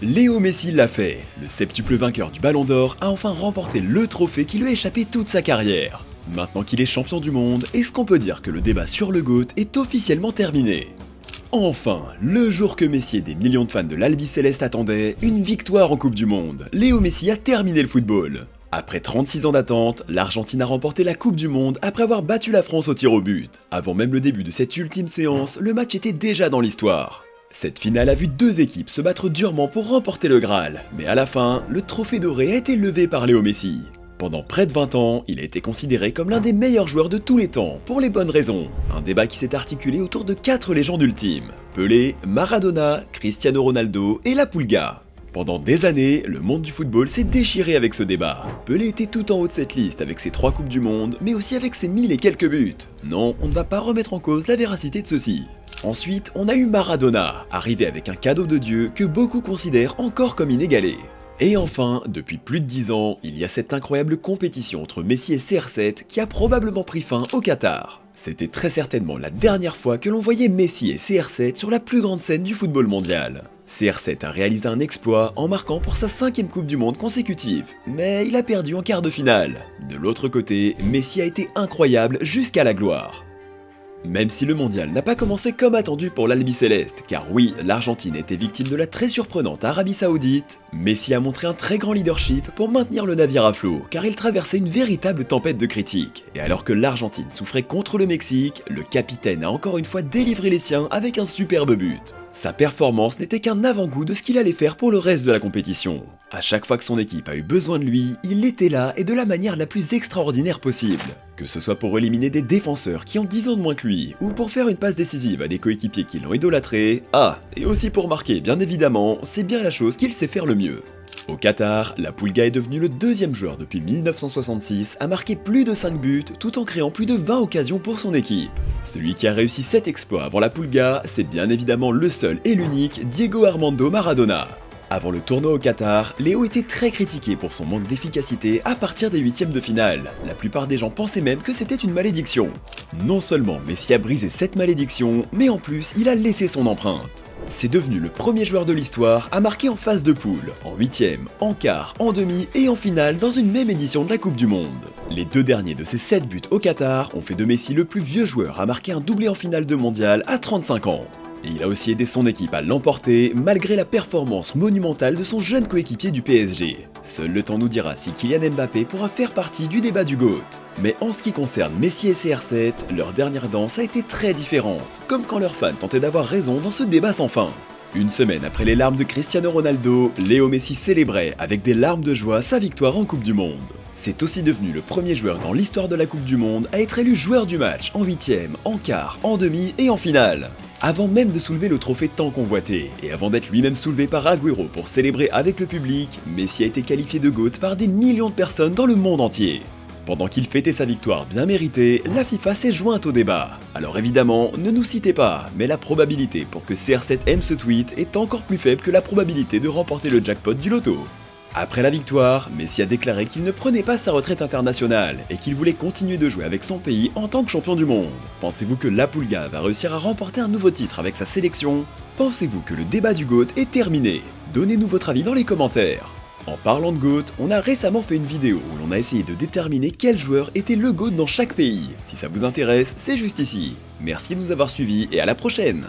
Léo Messi l'a fait. Le septuple vainqueur du Ballon d'Or a enfin remporté le trophée qui lui a échappé toute sa carrière. Maintenant qu'il est champion du monde, est-ce qu'on peut dire que le débat sur le GOAT est officiellement terminé? Enfin, le jour que Messi et des millions de fans de l'Albi Céleste attendaient, une victoire en Coupe du Monde. Léo Messi a terminé le football. Après 36 ans d'attente, l'Argentine a remporté la Coupe du Monde après avoir battu la France au tir au but. Avant même le début de cette ultime séance, le match était déjà dans l'histoire. Cette finale a vu deux équipes se battre durement pour remporter le Graal, mais à la fin, le trophée doré a été levé par Léo Messi. Pendant près de 20 ans, il a été considéré comme l'un des meilleurs joueurs de tous les temps, pour les bonnes raisons. Un débat qui s'est articulé autour de 4 légendes ultimes: Pelé, Maradona, Cristiano Ronaldo et la Pulga. Pendant des années, le monde du football s'est déchiré avec ce débat. Pelé était tout en haut de cette liste avec ses 3 coupes du monde, mais aussi avec ses 1000 et quelques buts. Non, on ne va pas remettre en cause la véracité de ceci. Ensuite, on a eu Maradona, arrivé avec un cadeau de Dieu que beaucoup considèrent encore comme inégalé. Et enfin, depuis plus de 10 ans, il y a cette incroyable compétition entre Messi et CR7 qui a probablement pris fin au Qatar. C'était très certainement la dernière fois que l'on voyait Messi et CR7 sur la plus grande scène du football mondial. CR7 a réalisé un exploit en marquant pour sa 5e Coupe du Monde consécutive, mais il a perdu en quart de finale. De l'autre côté, Messi a été incroyable jusqu'à la gloire. Même si le mondial n'a pas commencé comme attendu pour l'Albi Céleste, car oui, l'Argentine était victime de la très surprenante Arabie Saoudite, Messi a montré un très grand leadership pour maintenir le navire à flot, car il traversait une véritable tempête de critiques. Et alors que l'Argentine souffrait contre le Mexique, le capitaine a encore une fois délivré les siens avec un superbe but. Sa performance n'était qu'un avant-goût de ce qu'il allait faire pour le reste de la compétition. À chaque fois que son équipe a eu besoin de lui, il était là et de la manière la plus extraordinaire possible. Que ce soit pour éliminer des défenseurs qui ont 10 ans de moins que lui, ou pour faire une passe décisive à des coéquipiers qui l'ont idolâtré, et aussi pour marquer bien évidemment, c'est bien la chose qu'il sait faire le mieux. Au Qatar, la Pulga est devenu le 2e joueur depuis 1966 à marquer plus de 5 buts tout en créant plus de 20 occasions pour son équipe. Celui qui a réussi cet exploit avant la Pulga, c'est bien évidemment le seul et l'unique Diego Armando Maradona. Avant le tournoi au Qatar, Léo était très critiqué pour son manque d'efficacité à partir des 8e de finale. La plupart des gens pensaient même que c'était une malédiction. Non seulement Messi a brisé cette malédiction, mais en plus il a laissé son empreinte. C'est devenu le premier joueur de l'histoire à marquer en phase de poule, en 8e, en quart, en demi et en finale dans une même édition de la Coupe du Monde. Les 2 derniers de ces 7 buts au Qatar ont fait de Messi le plus vieux joueur à marquer un doublé en finale de mondial à 35 ans. Et il a aussi aidé son équipe à l'emporter malgré la performance monumentale de son jeune coéquipier du PSG. Seul le temps nous dira si Kylian Mbappé pourra faire partie du débat du GOAT. Mais en ce qui concerne Messi et CR7, leur dernière danse a été très différente, comme quand leurs fans tentaient d'avoir raison dans ce débat sans fin. Une semaine après les larmes de Cristiano Ronaldo, Léo Messi célébrait avec des larmes de joie sa victoire en Coupe du Monde. C'est aussi devenu le premier joueur dans l'histoire de la Coupe du Monde à être élu joueur du match en 8e, en quart, en demi et en finale. Avant même de soulever le trophée tant convoité, et avant d'être lui-même soulevé par Agüero pour célébrer avec le public, Messi a été qualifié de GOAT par des millions de personnes dans le monde entier. Pendant qu'il fêtait sa victoire bien méritée, la FIFA s'est jointe au débat. Alors évidemment, ne nous citez pas, mais la probabilité pour que CR7 aime ce tweet est encore plus faible que la probabilité de remporter le jackpot du loto. Après la victoire, Messi a déclaré qu'il ne prenait pas sa retraite internationale et qu'il voulait continuer de jouer avec son pays en tant que champion du monde. Pensez-vous que la Pulga va réussir à remporter un nouveau titre avec sa sélection? Pensez-vous que le débat du GOAT est terminé? Donnez-nous votre avis dans les commentaires. En parlant de GOAT, on a récemment fait une vidéo où l'on a essayé de déterminer quel joueur était le GOAT dans chaque pays. Si ça vous intéresse, c'est juste ici. Merci de nous avoir suivis et à la prochaine!